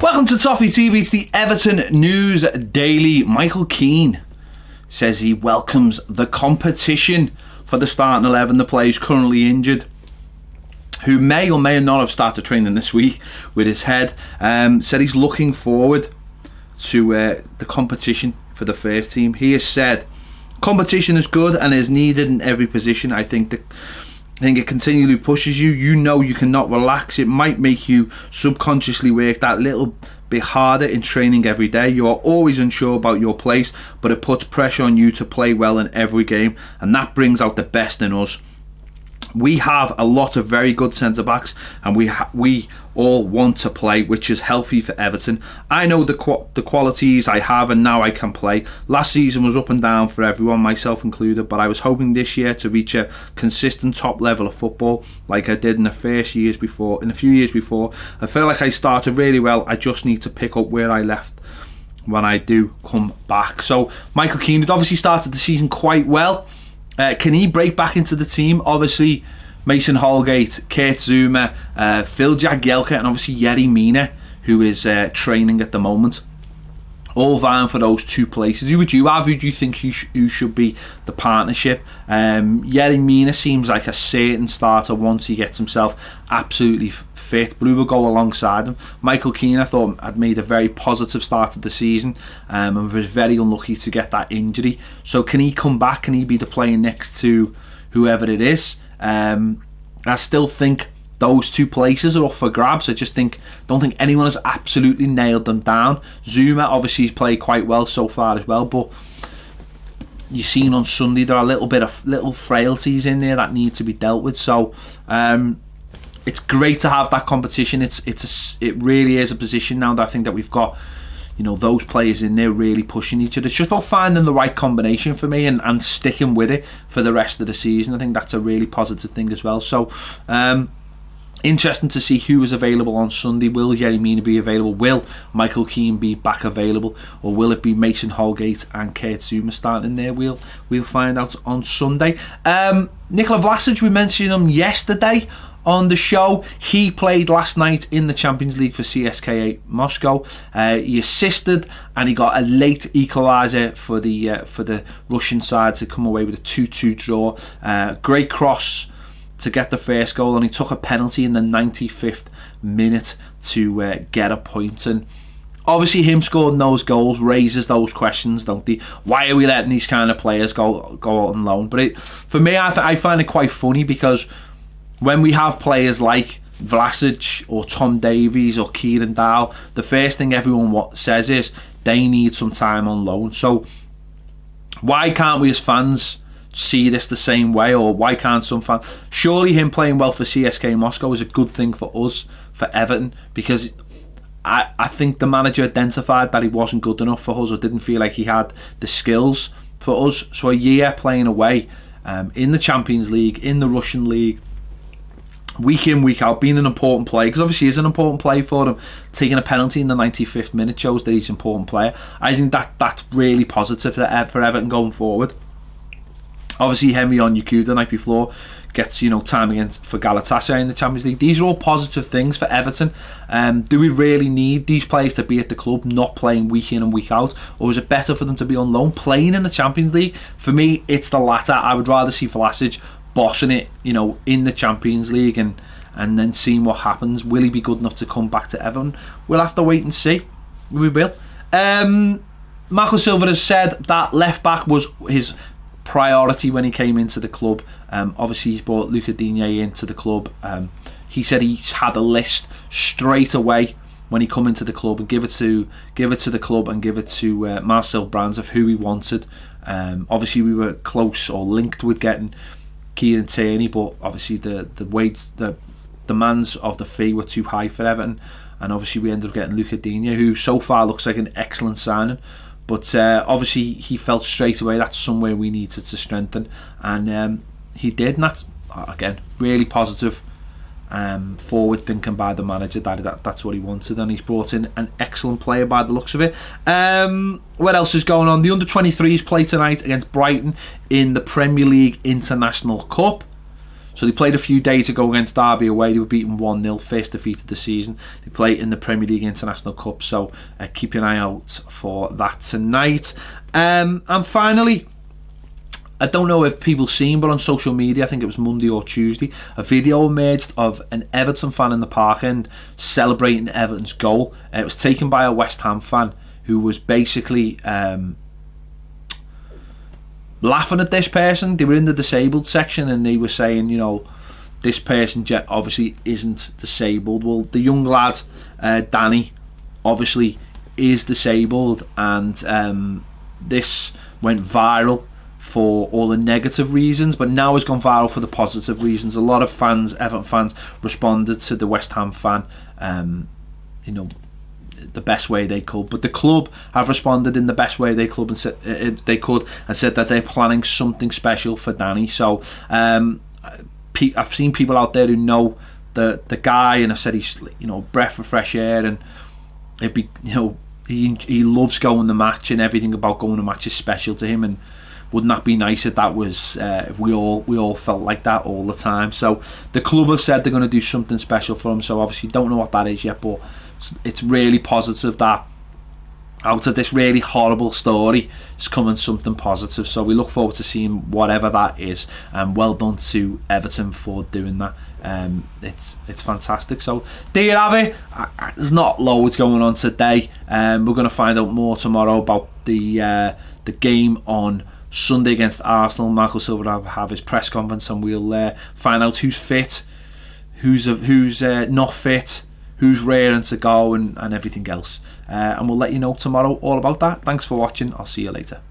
Welcome to Toffee TV. It's the Everton News Daily. Michael Keane says he welcomes the competition for the starting 11. The player is currently injured, who may or may not have started training this week with his head. Said he's looking forward to the competition for the first team. He has said competition is good and is needed in every position. I think it continually pushes you. You know you cannot relax. It might make you subconsciously work that little bit harder in training every day. You are always unsure about your place, but it puts pressure on you to play well in every game, and that brings out the best in us. We have a lot of very good centre-backs, and we all want to play, which is healthy for Everton. I know the qualities I have, and now I can play. Last season was up and down for everyone, myself included, but I was hoping this year to reach a consistent top level of football like I did in a few years before. I feel like I started really well. I just need to pick up where I left when I do come back. So Michael Keane had obviously started the season quite well. Can he break back into the team? Obviously, Mason Holgate, Kurt Zouma, Phil Jagielka, and obviously Yerry Mina, who is training at the moment, all vying for those two places. Who would you have? Who do you think who should be the partnership? Yerry Mina seems like a certain starter once he gets himself absolutely fit, but who will go alongside him? Michael Keane, I thought, had made a very positive start to the season, and was very unlucky to get that injury. So can he come back? Can he be the player next to whoever it is? I still think those two places are up for grabs. Don't think anyone has absolutely nailed them down. Zouma obviously has played quite well so far as well, but you've seen on Sunday there are little frailties in there that need to be dealt with. So it's great to have that competition. It really is a position now that I think that we've got, those players in there really pushing each other. It's just about finding the right combination for me and sticking with it for the rest of the season. I think that's a really positive thing as well. So interesting to see who is available on Sunday. Will Yerry Mina be available? Will Michael Keane be back available? Or will it be Mason Holgate and Kurt Zouma starting there? We'll find out on Sunday. Nikola Vlasic, we mentioned him yesterday on the show. He played last night in the Champions League for CSKA Moscow. He assisted and he got a late equaliser for the Russian side to come away with a 2-2 draw. Great cross to get the first goal, and he took a penalty in the 95th minute to get a point. And obviously him scoring those goals raises those questions, don't they? Why are we letting these kind of players go out on loan? But for me, I find it quite funny, because when we have players like Vlasic or Tom Davies or Kieran Dowell, the first thing everyone says is they need some time on loan. So why can't we as fans see this the same way? Or why can't some fans? Surely him playing well for CSKA Moscow is a good thing for us, for Everton, because I think the manager identified that he wasn't good enough for us, or didn't feel like he had the skills for us. So a year playing away in the Champions League, in the Russian League, week in, week out, being an important player, because obviously he's an important play for them. Taking a penalty in the 95th minute shows that he's an important player. I think that's really positive for Everton going forward. Obviously Henry Onyekuru the night before gets time against for Galatasaray in the Champions League. These are all positive things for Everton. Do we really need these players to be at the club, not playing week in and week out? Or is it better for them to be on loan, playing in the Champions League? For me, it's the latter. I would rather see Vlasic bossing it, in the Champions League, and then seeing what happens. Will he be good enough to come back to Everton? We'll have to wait and see. We will. Marco Silva has said that left back was his priority when he came into the club. Obviously he's brought Luca Digne into the club. He said he had a list straight away when he come into the club, and give it to the club and give it to Marcel Brands of who he wanted. Obviously we were close or linked with getting Kieran Tierney, but obviously the demands of the fee were too high for Everton, and obviously we ended up getting Luca Digne, who so far looks like an excellent signing. But obviously he felt straight away that's somewhere we needed to strengthen, and he did, and that's again really positive, forward thinking by the manager. That's what he wanted, and he's brought in an excellent player by the looks of it. What else is going on? The under-23s play tonight against Brighton in the Premier League International Cup. So they played a few days ago against Derby away. They were beaten 1-0, first defeat of the season. They play in the Premier League International Cup, so keep an eye out for that tonight. And finally, I don't know if people seen, but on social media, I think it was Monday or Tuesday, a video emerged of an Everton fan in the park end celebrating Everton's goal. It was taken by a West Ham fan who was basically laughing at this person. They were in the disabled section and they were saying, you know, this person obviously isn't disabled. Well, the young lad, Danny, obviously is disabled, and this went viral for all the negative reasons, but now it's gone viral for the positive reasons. A lot of fans, Everton fans, responded to the West Ham fan, you know, the best way they could. But the club have responded in the best way they could, and said that they're planning something special for Danny. So I've seen people out there who know the guy, and I've said he's, you know, breath of fresh air, and it'd be, you know, he loves going to match, and everything about going to match is special to him. And wouldn't that be nice if that was if we all felt like that all the time? So the club have said they're going to do something special for him. So obviously don't know what that is yet, but it's really positive that out of this really horrible story is coming something positive. So we look forward to seeing whatever that is, and well done to Everton for doing that. It's fantastic. So there you have it. There's not loads going on today. We're going to find out more tomorrow about the game on Sunday against Arsenal. Marco Silva will have his press conference, and we'll find out who's fit, who's not fit, who's raring to go, and everything else. And we'll let you know tomorrow all about that. Thanks for watching. I'll see you later.